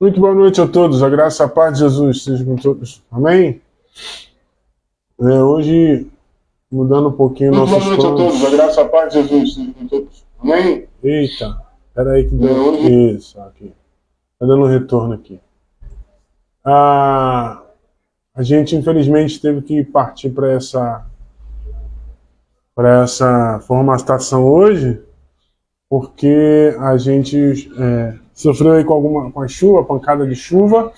Muito boa noite a todos, a graça e a paz de Jesus seja com todos. Amém? Hoje, mudando um pouquinho nossos planos. Muito boa noite a todos, a graça e a paz de Jesus seja com todos. Amém? Eita, peraí que deu. Isso, aqui. Tá dando um retorno aqui. A gente, infelizmente, teve que partir para essa formatação hoje, porque a gente sofreu aí com a chuva, pancada de chuva,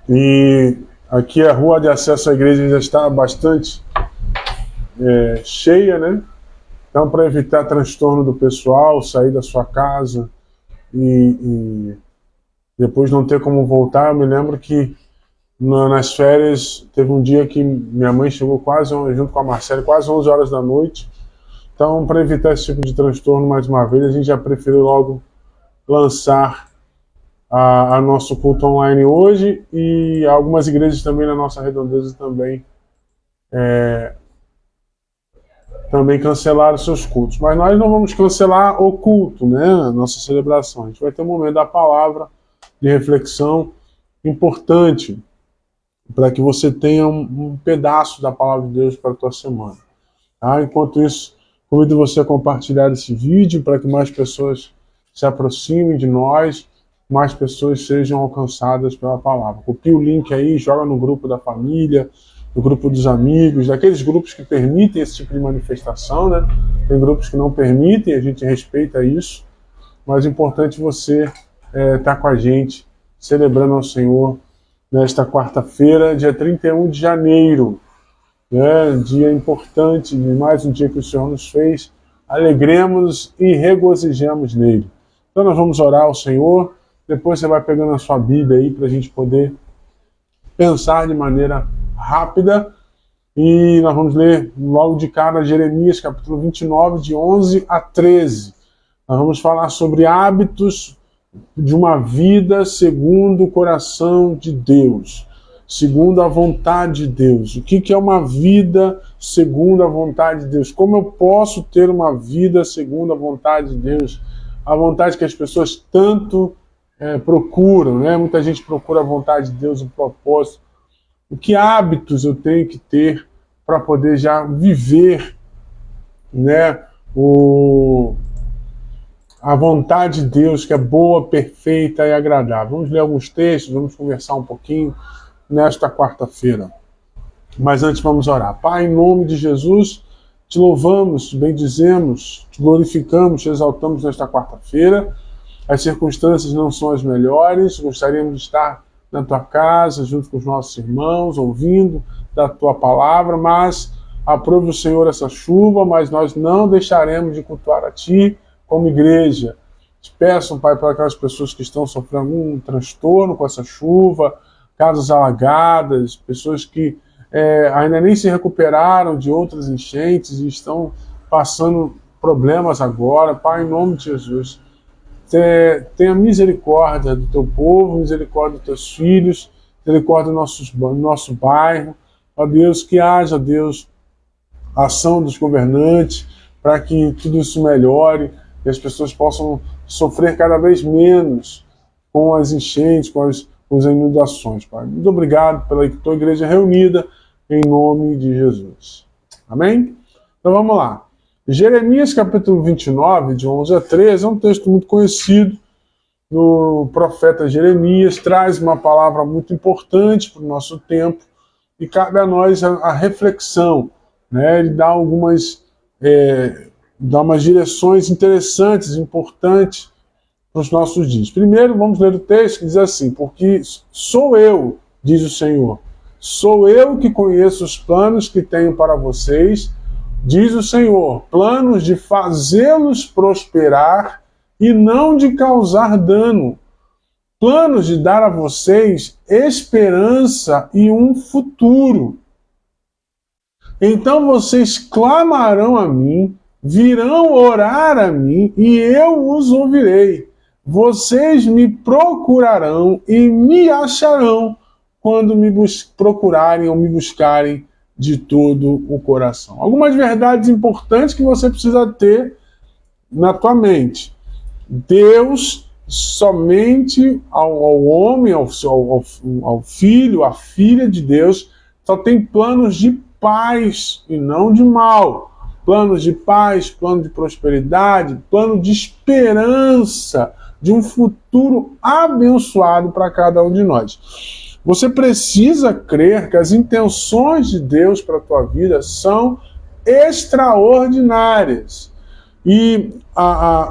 e aqui a rua de acesso à igreja já está bastante cheia, né? Então, para evitar transtorno do pessoal, sair da sua casa e depois não ter como voltar, eu me lembro que nas férias teve um dia que minha mãe chegou quase, junto com a Marcela, quase 11 horas da noite. Então, para evitar esse tipo de transtorno, mais uma vez, a gente já preferiu logo lançar a nosso culto online hoje, e algumas igrejas também na nossa redondeza também cancelaram seus cultos. Mas nós não vamos cancelar o culto, né? A nossa celebração. A gente vai ter um momento da palavra, de reflexão importante, para que você tenha um pedaço da palavra de Deus para a tua semana. Tá? Enquanto isso, convido você a compartilhar esse vídeo para que mais pessoas se aproximem de nós, mais pessoas sejam alcançadas pela palavra. Copia o link aí, joga no grupo da família, no grupo dos amigos, daqueles grupos que permitem esse tipo de manifestação, né? Tem grupos que não permitem, a gente respeita isso, mas é importante você estar com a gente, celebrando ao Senhor nesta quarta-feira, dia 31 de janeiro, dia importante, mais um dia que o Senhor nos fez, alegremos e regozijemos nele. Então nós vamos orar ao Senhor, depois você vai pegando a sua Bíblia aí para a gente poder pensar de maneira rápida, e nós vamos ler logo de cara Jeremias capítulo 29, de 11 a 13. Nós vamos falar sobre hábitos de uma vida segundo o coração de Deus, segundo a vontade de Deus. O que é uma vida segundo a vontade de Deus? Como eu posso ter uma vida segundo a vontade de Deus? A vontade que as pessoas tanto procuram, né? Muita gente procura a vontade de Deus, o propósito. O que hábitos eu tenho que ter para poder já viver, né, a vontade de Deus, que é boa, perfeita e agradável. Vamos ler alguns textos, vamos conversar um pouquinho nesta quarta-feira. Mas antes vamos orar. Pai, em nome de Jesus, te louvamos, te bendizemos, te glorificamos, te exaltamos nesta quarta-feira. As circunstâncias não são as melhores, gostaríamos de estar na tua casa, junto com os nossos irmãos, ouvindo da tua palavra, mas aprove o Senhor essa chuva, mas nós não deixaremos de cultuar a ti como igreja. Te peço, Pai, para aquelas pessoas que estão sofrendo algum transtorno com essa chuva, casas alagadas, pessoas que ainda nem se recuperaram de outras enchentes e estão passando problemas agora. Pai, em nome de Jesus, tenha misericórdia do teu povo, misericórdia dos teus filhos, misericórdia do nosso bairro. Ó Deus, que haja, Deus, ação dos governantes para que tudo isso melhore. que as pessoas possam sofrer cada vez menos com as enchentes, com as inundações, Pai. Muito obrigado pela tua igreja reunida, em nome de Jesus. Amém? Então vamos lá. Jeremias capítulo 29, de 11 a 13, é um texto muito conhecido do profeta Jeremias, traz uma palavra muito importante para o nosso tempo e cabe a nós a reflexão, né? Ele dá umas direções interessantes, importantes para os nossos dias. Primeiro, vamos ler o texto que diz assim: porque sou eu, diz o Senhor, sou eu que conheço os planos que tenho para vocês, diz o Senhor, planos de fazê-los prosperar e não de causar dano, planos de dar a vocês esperança e um futuro. Então vocês clamarão a mim, virão orar a mim e eu os ouvirei. Vocês me procurarão e me acharão quando me procurarem ou me buscarem de todo o coração. Algumas verdades importantes que você precisa ter na tua mente. Deus somente ao homem, ao filho, à filha de Deus, só tem planos de paz e não de mal. Planos de paz, plano de prosperidade, plano de esperança, de um futuro abençoado para cada um de nós. Você precisa crer que as intenções de Deus para a tua vida são extraordinárias. E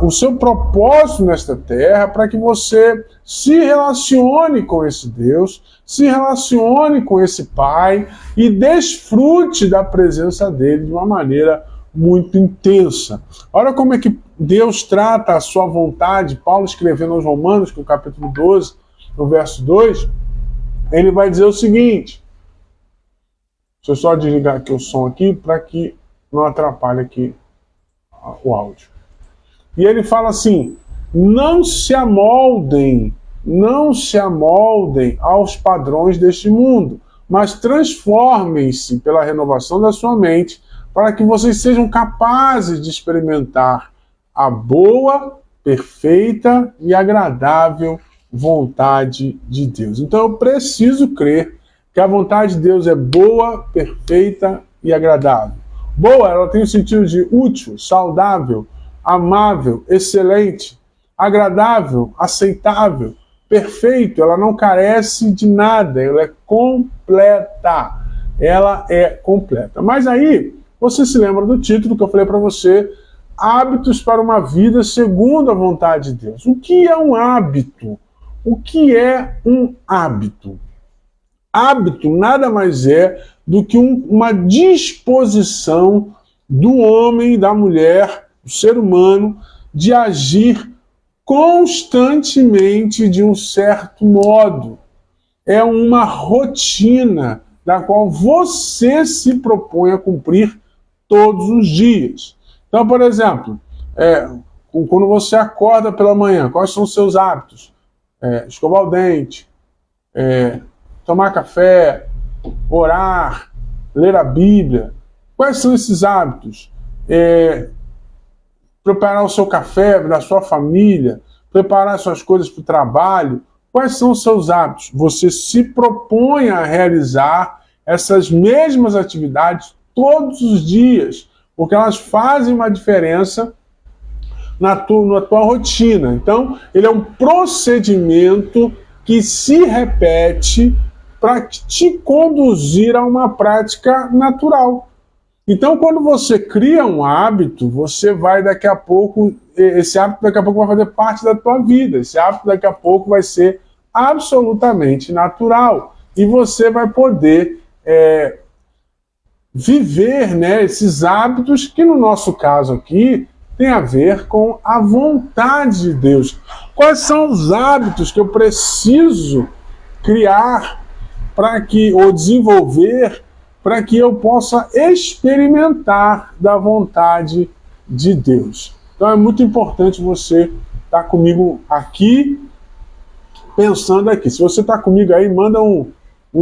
o seu propósito nesta terra é para que você se relacione com esse Deus, se relacione com esse Pai e desfrute da presença dele de uma maneira muito intensa. Olha como é que Deus trata a sua vontade. Paulo escrevendo aos Romanos, no capítulo 12, no verso 2, ele vai dizer o seguinte, deixa eu só desligar aqui o som aqui para que não atrapalhe aqui o áudio. E ele fala assim: não se amoldem aos padrões deste mundo, mas transformem-se pela renovação da sua mente, para que vocês sejam capazes de experimentar a boa, perfeita e agradável vontade de Deus. Então eu preciso crer que a vontade de Deus é boa, perfeita e agradável. Boa, ela tem o sentido de útil, saudável, amável, excelente, agradável, aceitável, perfeito, ela não carece de nada, ela é completa. Ela é completa. Mas aí, você se lembra do título que eu falei para você, Hábitos para uma Vida Segundo a Vontade de Deus. O que é um hábito? O que é um hábito? Hábito nada mais é do que uma disposição do homem, da mulher, do ser humano, de agir constantemente de um certo modo. É uma rotina da qual você se propõe a cumprir todos os dias. Então, por exemplo, quando você acorda pela manhã, quais são os seus hábitos? Escovar o dente, tomar café, orar, ler a Bíblia. Quais são esses hábitos? Preparar o seu café da sua família, preparar suas coisas para o trabalho. Quais são os seus hábitos? Você se propõe a realizar essas mesmas atividades todos os dias, porque elas fazem uma diferença na tua rotina. Então, ele é um procedimento que se repete para te conduzir a uma prática natural. Então, quando você cria um hábito, você vai daqui a pouco, esse hábito daqui a pouco vai fazer parte da tua vida, esse hábito daqui a pouco vai ser absolutamente natural e você vai poder viver, né, esses hábitos que no nosso caso aqui tem a ver com a vontade de Deus. Quais são os hábitos que eu preciso criar ou desenvolver para que eu possa experimentar da vontade de Deus? Então é muito importante você estar comigo aqui, pensando aqui. Se você está comigo aí, manda um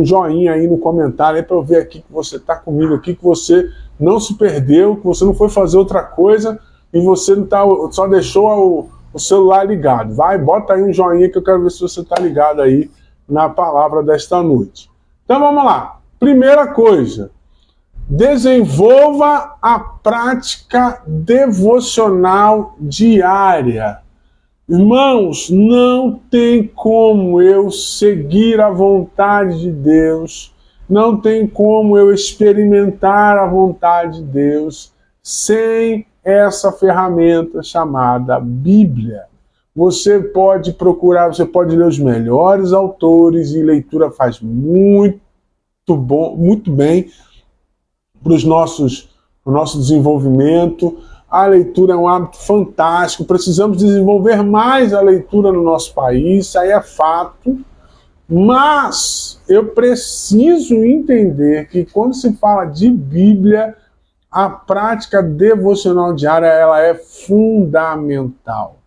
joinha aí no comentário para eu ver aqui que você está comigo aqui, que você não se perdeu, que você não foi fazer outra coisa, e você não tá, só deixou o celular ligado. Vai, bota aí um joinha que eu quero ver se você está ligado aí na palavra desta noite. Então vamos lá. Primeira coisa, desenvolva a prática devocional diária. Irmãos, não tem como eu seguir a vontade de Deus, não tem como eu experimentar a vontade de Deus sem essa ferramenta chamada Bíblia. Você pode procurar, você pode ler os melhores autores, e leitura faz muito bem para o nosso desenvolvimento. A leitura é um hábito fantástico, precisamos desenvolver mais a leitura no nosso país, isso aí é fato, mas eu preciso entender que quando se fala de Bíblia, a prática devocional diária ela é fundamental.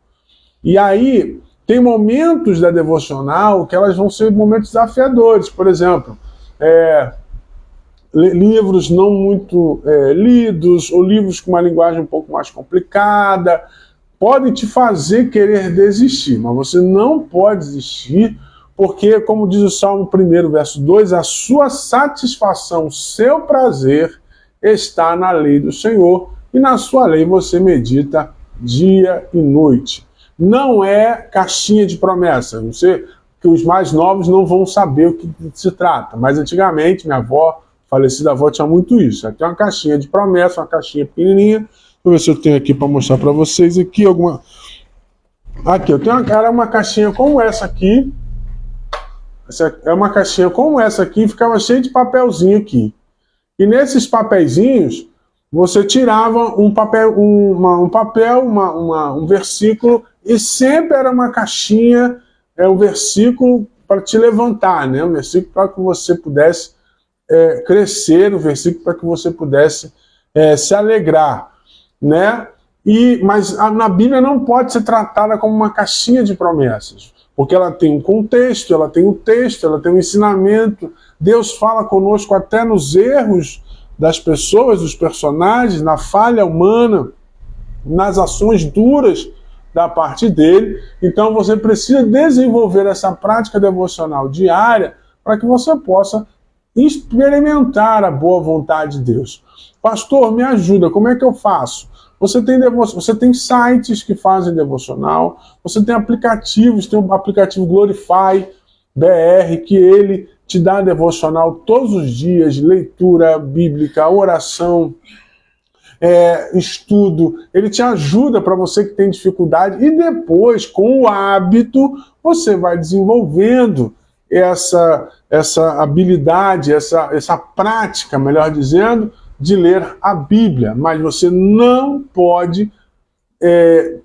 E aí, tem momentos da devocional que elas vão ser momentos desafiadores, por exemplo, livros não muito lidos, ou livros com uma linguagem um pouco mais complicada, podem te fazer querer desistir, mas você não pode desistir, porque, como diz o Salmo 1, verso 2, a sua satisfação, o seu prazer está na lei do Senhor, e na sua lei você medita dia e noite. Não é caixinha de promessa, que os mais novos não vão saber o que se trata, mas antigamente minha avó, falecida avó, tinha muito isso. Aqui é uma caixinha de promessa, uma caixinha pequenininha. Deixa eu ver se eu tenho aqui para mostrar para vocês aqui alguma. Aqui, eu tenho uma caixinha como essa aqui. Essa é uma caixinha como essa aqui, ficava cheia de papelzinho aqui. E nesses papeizinhos, você tirava um versículo, e sempre era uma caixinha, um versículo para te levantar, né? Um versículo para que você pudesse crescer, um versículo para que você pudesse se alegrar, né? Mas na Bíblia não pode ser tratada como uma caixinha de promessas, porque ela tem um contexto, ela tem um texto, ela tem um ensinamento. Deus fala conosco até nos erros das pessoas, dos personagens, na falha humana, nas ações duras da parte dele. Então você precisa desenvolver essa prática devocional diária para que você possa experimentar a boa vontade de Deus. Pastor, me ajuda, como é que eu faço? Você tem sites que fazem devocional, você tem aplicativos, tem o aplicativo Glorify BR, que ele te dá devocional todos os dias, leitura bíblica, oração, estudo. Ele te ajuda para você que tem dificuldade, e depois, com o hábito, você vai desenvolvendo essa habilidade, essa prática, melhor dizendo, de ler a Bíblia. Mas você não pode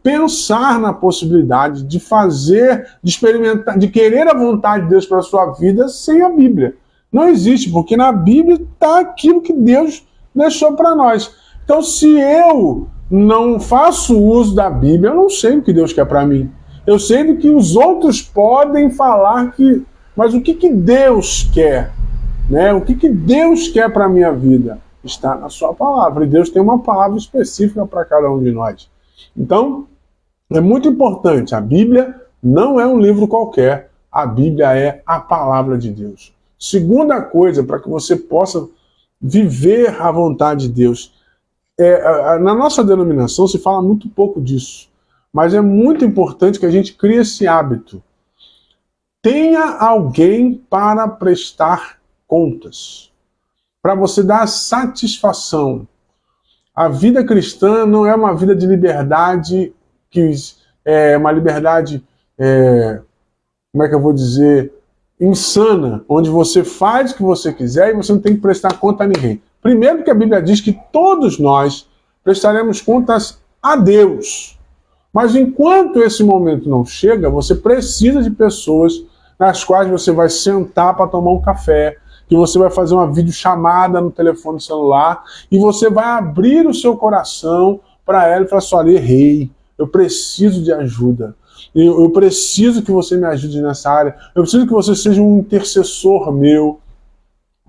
pensar na possibilidade de fazer, de experimentar, de querer a vontade de Deus para a sua vida sem a Bíblia. Não existe, porque na Bíblia está aquilo que Deus deixou para nós. Então, se eu não faço uso da Bíblia, eu não sei o que Deus quer para mim. Eu sei do que os outros podem falar, mas o que Deus quer? Né? O que Deus quer para a minha vida? Está na sua palavra. E Deus tem uma palavra específica para cada um de nós. Então, é muito importante. A Bíblia não é um livro qualquer. A Bíblia é a palavra de Deus. Segunda coisa, para que você possa viver a vontade de Deus. Na nossa denominação se fala muito pouco disso. Mas é muito importante que a gente crie esse hábito. Tenha alguém para prestar contas. Para você dar satisfação. A vida cristã não é uma vida de liberdade, uma liberdade, como é que eu vou dizer, insana, onde você faz o que você quiser e você não tem que prestar conta a ninguém. Primeiro que a Bíblia diz que todos nós prestaremos contas a Deus. Mas enquanto esse momento não chega, você precisa de pessoas nas quais você vai sentar para tomar um café, que você vai fazer uma videochamada no telefone celular, e você vai abrir o seu coração para ela e falar assim: olha, errei, eu preciso de ajuda, eu preciso que você me ajude nessa área, eu preciso que você seja um intercessor meu,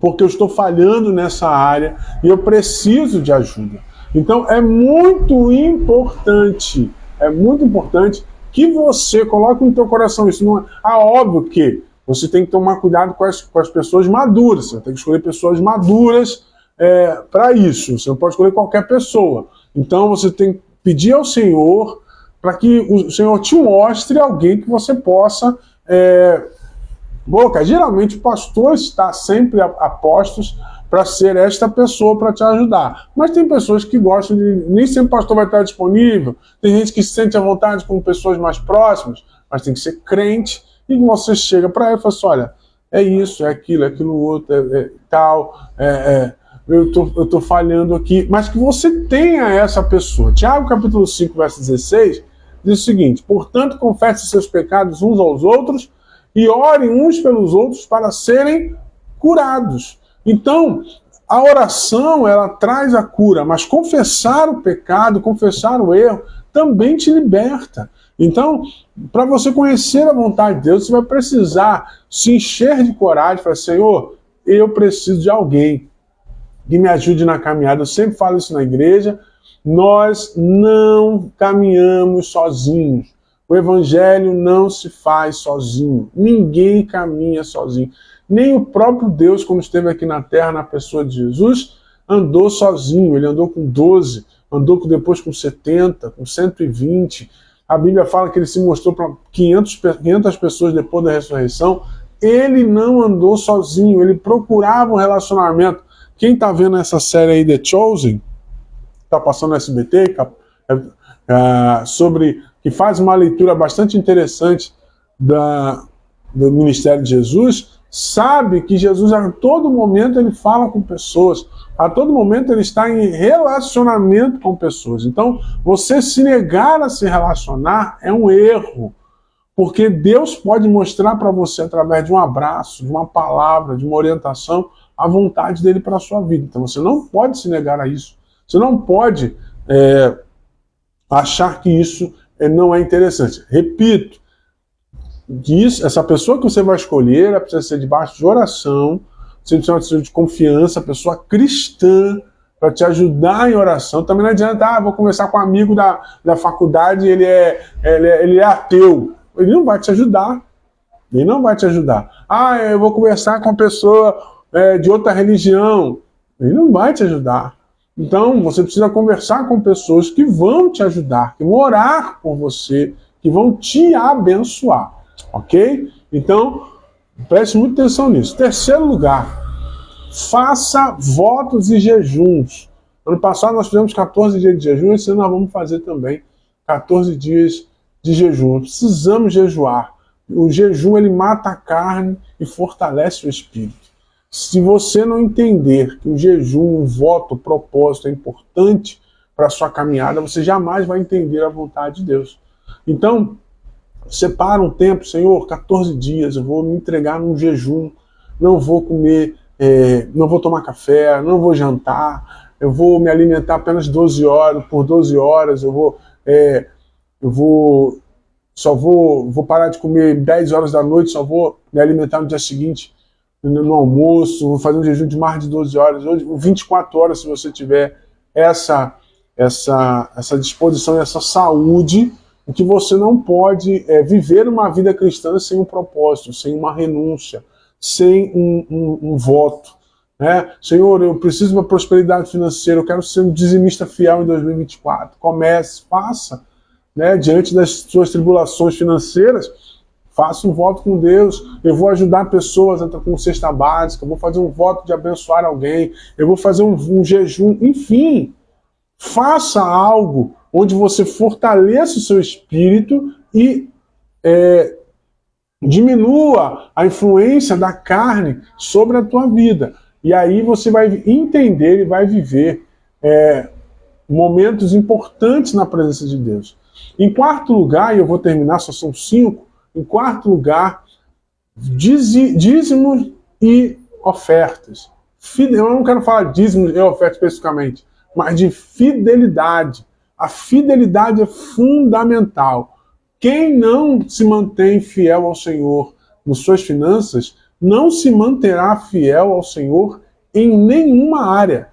porque eu estou falhando nessa área e eu preciso de ajuda. Então é muito importante que você coloque no teu coração isso. Não é óbvio que você tem que tomar cuidado com as pessoas maduras, você tem que escolher pessoas maduras para isso, você não pode escolher qualquer pessoa. Então você tem que pedir ao Senhor para que o Senhor te mostre alguém que você possa colocar. Geralmente o pastor está sempre a postos para ser esta pessoa para te ajudar. Mas tem pessoas que gostam de... Nem sempre o pastor vai estar disponível. Tem gente que se sente à vontade com pessoas mais próximas, mas tem que ser crente. E você chega para ela e fala assim, olha, é isso, é aquilo outro, tal, eu tô falhando aqui. Mas que você tenha essa pessoa. Tiago capítulo 5, verso 16, diz o seguinte, portanto, confesse seus pecados uns aos outros e orem uns pelos outros para serem curados. Então, a oração, ela traz a cura, mas confessar o pecado, confessar o erro, também te liberta. Então, para você conhecer a vontade de Deus, você vai precisar se encher de coragem, falar, Senhor, eu preciso de alguém que me ajude na caminhada. Eu sempre falo isso na igreja, nós não caminhamos sozinhos. O evangelho não se faz sozinho. Ninguém caminha sozinho. Nem o próprio Deus, quando esteve aqui na terra, na pessoa de Jesus, andou sozinho. Ele andou com 12, andou depois com 70, com 120. A Bíblia fala que ele se mostrou para 500 pessoas depois da ressurreição. Ele não andou sozinho, ele procurava um relacionamento. Quem está vendo essa série aí, The Chosen, está passando no SBT, que faz uma leitura bastante interessante do ministério de Jesus, sabe que Jesus a todo momento ele fala com pessoas, a todo momento ele está em relacionamento com pessoas. Então, você se negar a se relacionar é um erro, porque Deus pode mostrar para você através de um abraço, de uma palavra, de uma orientação, a vontade dele para a sua vida. Então, você não pode se negar a isso. Você não pode achar que isso não é interessante. Repito, essa pessoa que você vai escolher, ela precisa ser debaixo de oração, você precisa ser de confiança, pessoa cristã, para te ajudar em oração. Também não adianta, vou conversar com um amigo da faculdade, ele é ateu. Ele não vai te ajudar. Ele não vai te ajudar. Eu vou conversar com uma pessoa de outra religião. Ele não vai te ajudar. Então, você precisa conversar com pessoas que vão te ajudar, que vão orar por você, que vão te abençoar. Ok? Então, preste muita atenção nisso. Terceiro lugar, faça votos e jejuns. Ano passado nós fizemos 14 dias de jejum, esse ano nós vamos fazer também 14 dias de jejum. Precisamos jejuar. O jejum ele mata a carne e fortalece o espírito. Se você não entender que o jejum, o voto, o propósito é importante para a sua caminhada, você jamais vai entender a vontade de Deus. Então, separa um tempo, Senhor, 14 dias, eu vou me entregar num jejum, não vou comer, não vou tomar café, não vou jantar, eu vou me alimentar apenas 12 horas, por 12 horas, vou parar de comer 10 horas da noite, só vou me alimentar no dia seguinte, no almoço, vou fazer um jejum de mais de 12 horas, hoje 24 horas, se você tiver essa disposição e essa saúde, em que você não pode viver uma vida cristã sem um propósito, sem uma renúncia, sem um voto. Né? Senhor, eu preciso de uma prosperidade financeira, eu quero ser um dizimista fiel em 2024. Comece, faça. Né? Diante das suas tribulações financeiras, faça um voto com Deus. Eu vou ajudar pessoas com cesta básica, eu vou fazer um voto de abençoar alguém, eu vou fazer um jejum, enfim. Faça algo onde você fortaleça o seu espírito e diminua a influência da carne sobre a tua vida. E aí você vai entender e vai viver momentos importantes na presença de Deus. Em quarto lugar, e eu vou terminar, só são 5, em quarto lugar, dízimos e ofertas. Eu não quero falar dízimos e ofertas especificamente, mas de fidelidade. A fidelidade é fundamental. Quem não se mantém fiel ao Senhor nas suas finanças, não se manterá fiel ao Senhor em nenhuma área.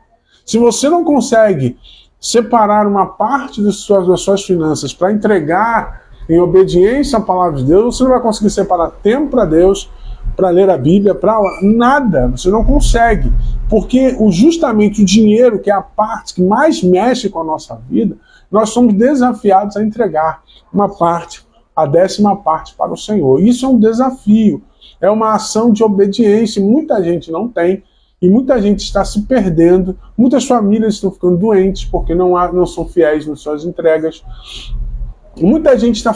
Se você não consegue separar uma parte das suas finanças para entregar em obediência à palavra de Deus, você não vai conseguir separar tempo para Deus, para ler a Bíblia, para nada, você não consegue. Porque justamente o dinheiro, que é a parte que mais mexe com a nossa vida, nós somos desafiados a entregar uma parte, a 10ª parte para o Senhor. Isso é um desafio, é uma ação de obediência, e muita gente não tem, e muita gente está se perdendo, muitas famílias estão ficando doentes porque não são fiéis nas suas entregas. Muita gente está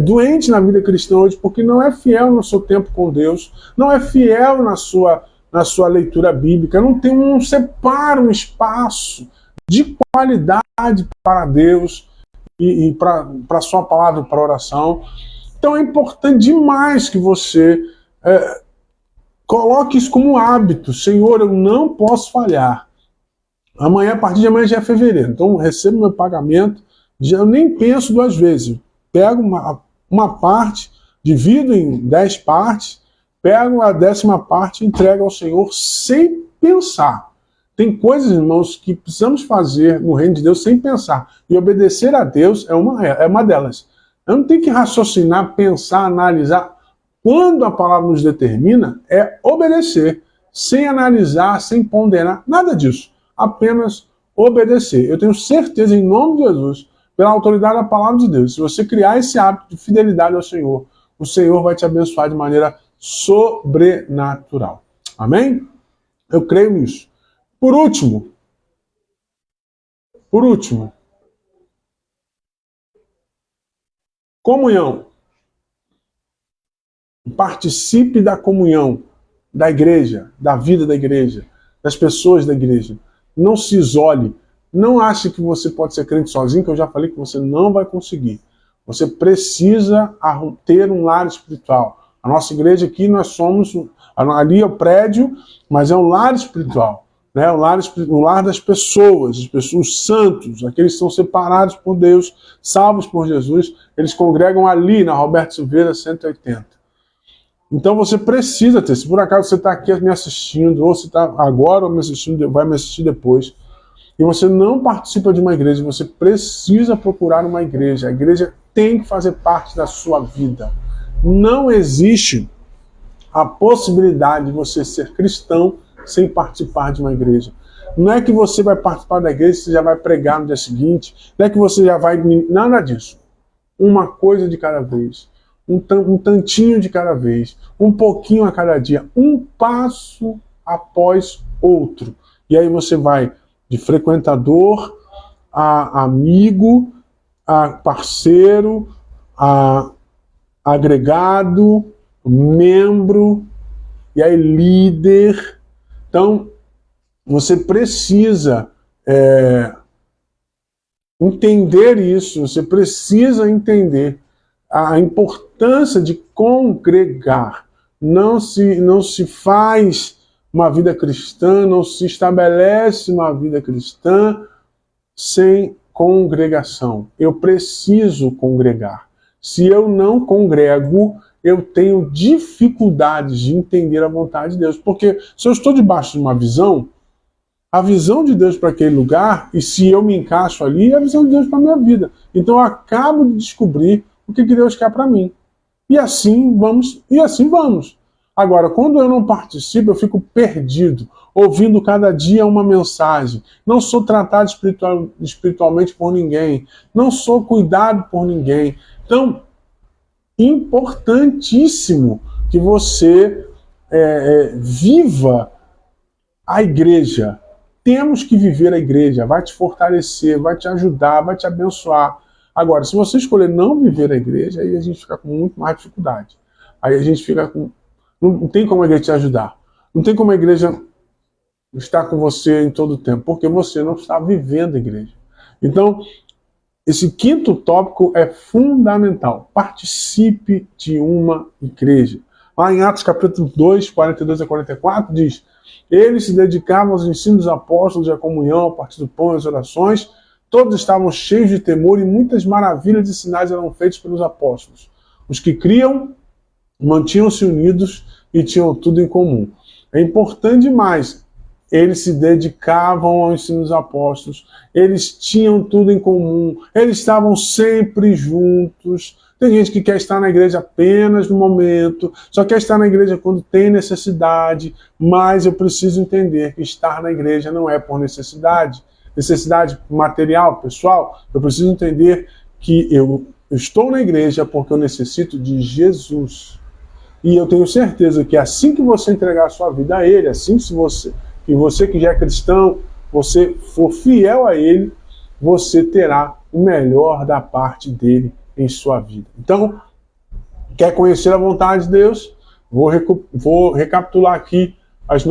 doente na vida cristã hoje porque não é fiel no seu tempo com Deus, não é fiel na sua leitura bíblica, não separa um espaço de qualidade para Deus e para a sua palavra, para a oração. Então é importante demais que você coloque isso como hábito. Senhor, eu não posso falhar. Amanhã, a partir de amanhã já é fevereiro, então eu recebo meu pagamento, eu nem penso 2 vezes. Pego uma parte, divido em 10 partes, pego a 10ª parte e entrego ao Senhor sem pensar. Tem coisas, irmãos, que precisamos fazer no reino de Deus sem pensar. E obedecer a Deus é uma delas. Eu não tenho que raciocinar, pensar, analisar. Quando a palavra nos determina, é obedecer, sem analisar, sem ponderar, nada disso. Apenas obedecer. Eu tenho certeza, em nome de Jesus, pela autoridade da palavra de Deus, se você criar esse hábito de fidelidade ao Senhor, o Senhor vai te abençoar de maneira sobrenatural. Amém? Eu creio nisso. Por último, comunhão. Participe da comunhão da igreja, da vida da igreja, das pessoas da igreja. Não se isole. Não ache que você pode ser crente sozinho, que eu já falei que você não vai conseguir. Você precisa ter um lar espiritual. A nossa igreja aqui, nós somos... Ali é o prédio, mas é um lar espiritual. Né? O lar das pessoas, os santos, aqueles que são separados por Deus, salvos por Jesus, eles congregam ali, na Roberto Silveira 180. Então você precisa ter. Se por acaso você está aqui me assistindo, ou você está agora ou me assistindo, vai me assistir depois, e você não participa de uma igreja, você precisa procurar uma igreja. A igreja tem que fazer parte da sua vida. Não existe a possibilidade de você ser cristão sem participar de uma igreja. Não é que você vai participar da igreja e você já vai pregar no dia seguinte, não é que você já vai... Nada disso. Uma coisa de cada vez. Um tantinho de cada vez. Um pouquinho a cada dia. Um passo após outro. E aí você vai de frequentador a amigo, a parceiro, a agregado, membro, e aí líder. Então, você precisa entender isso, você precisa entender a importância de congregar. Não se faz uma vida cristã, não se estabelece uma vida cristã sem congregação. Eu preciso congregar. Se eu não congrego, eu tenho dificuldades de entender a vontade de Deus. Porque se eu estou debaixo de uma visão, a visão de Deus para aquele lugar, e se eu me encaixo ali, é a visão de Deus para a minha vida. Então eu acabo de descobrir o que Deus quer para mim. E assim vamos. Agora, quando eu não participo, eu fico perdido, ouvindo cada dia uma mensagem. Não sou tratado espiritualmente por ninguém. Não sou cuidado por ninguém. Então, importantíssimo que você viva a igreja. Temos que viver a igreja. Vai te fortalecer, vai te ajudar, vai te abençoar. Agora, se você escolher não viver a igreja, aí a gente fica com muito mais dificuldade. Aí a gente fica com... Não tem como a igreja te ajudar. Não tem como a igreja estar com você em todo o tempo, porque você não está vivendo a igreja. Então, esse 5º tópico é fundamental. Participe de uma igreja. Lá em Atos capítulo 2, 42 a 44, diz: eles se dedicavam aos ensinos dos apóstolos, à comunhão, ao partir do pão e às orações. Todos estavam cheios de temor e muitas maravilhas e sinais eram feitos pelos apóstolos. Os que criam mantinham-se unidos e tinham tudo em comum. É importante demais eles se dedicavam ao ensino dos apóstolos, eles tinham tudo em comum, eles estavam sempre juntos. Tem gente que quer estar na igreja apenas no momento, só quer estar na igreja quando tem necessidade, mas eu preciso entender que estar na igreja não é por necessidade material, pessoal. Eu preciso entender que eu estou na igreja porque eu necessito de Jesus. E eu tenho certeza que assim que você entregar a sua vida a Ele, assim que você que já é cristão, você for fiel a Ele, você terá o melhor da parte dele em sua vida. Então, quer conhecer a vontade de Deus? Vou recapitular aqui os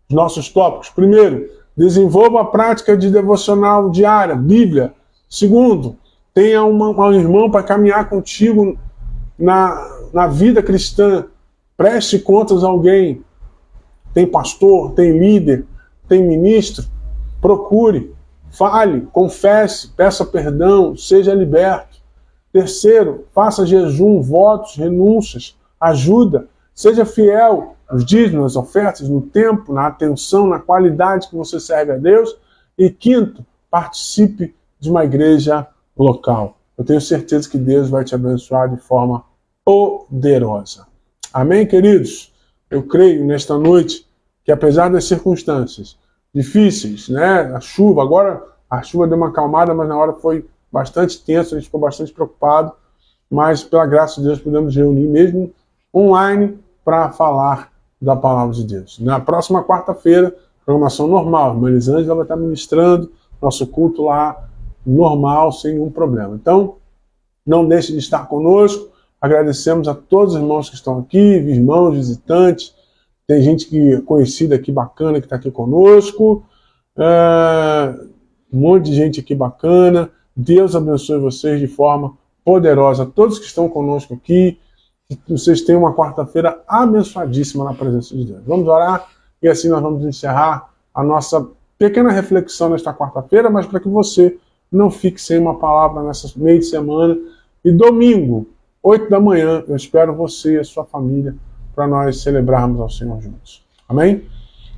nossos tópicos. Primeiro, desenvolva a prática de devocional diária, Bíblia. Segundo, tenha um irmão para caminhar contigo na vida cristã. Preste contas a alguém. Tem pastor, tem líder, tem ministro. Procure, fale, confesse, peça perdão, seja liberto. Terceiro, faça jejum, votos, renúncias, ajuda. Seja fiel nos dízimos, nas ofertas, no tempo, na atenção, na qualidade que você serve a Deus. E quinto, participe de uma igreja local. Eu tenho certeza que Deus vai te abençoar de forma poderosa. Amém, queridos? Eu creio nesta noite que, apesar das circunstâncias difíceis, né, agora a chuva deu uma acalmada, mas na hora foi bastante tenso, a gente ficou bastante preocupado, mas pela graça de Deus pudemos reunir mesmo online para falar da palavra de Deus. Na próxima quarta-feira, programação normal, a irmã Elisângela vai estar ministrando nosso culto lá normal, sem nenhum problema. Então, não deixe de estar conosco. Agradecemos a todos os irmãos que estão aqui, irmãos, visitantes. Tem gente conhecida aqui, bacana, que está aqui conosco. Um monte de gente aqui bacana. Deus abençoe vocês de forma poderosa. Todos que estão conosco aqui, que vocês tenham uma quarta-feira abençoadíssima na presença de Deus. Vamos orar e assim nós vamos encerrar a nossa pequena reflexão nesta quarta-feira, mas para que você não fique sem uma palavra nessa meio de semana. E domingo, 8 da manhã, eu espero você e a sua família para nós celebrarmos ao Senhor juntos. Amém?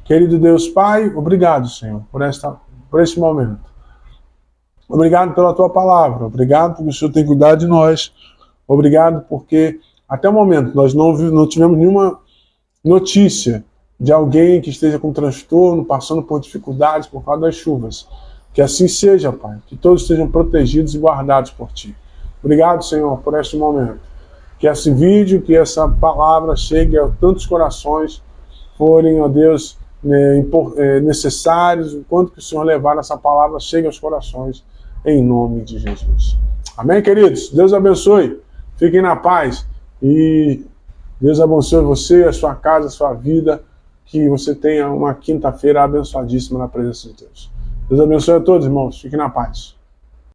Querido Deus Pai, obrigado, Senhor, por este momento. Obrigado pela tua palavra. Obrigado porque o Senhor tem cuidado de nós. Obrigado porque até o momento nós não tivemos nenhuma notícia de alguém que esteja com transtorno, passando por dificuldades por causa das chuvas. Que assim seja, Pai. Que todos estejam protegidos e guardados por Ti. Obrigado, Senhor, por este momento. Que esse vídeo, que essa palavra chegue a tantos corações, forem, ó Deus, necessários, enquanto que o Senhor levar essa palavra, chegue aos corações, em nome de Jesus. Amém, queridos? Deus abençoe. Fiquem na paz. E Deus abençoe você, a sua casa, a sua vida. Que você tenha uma quinta-feira abençoadíssima na presença de Deus. Deus abençoe a todos, irmãos. Fiquem na paz.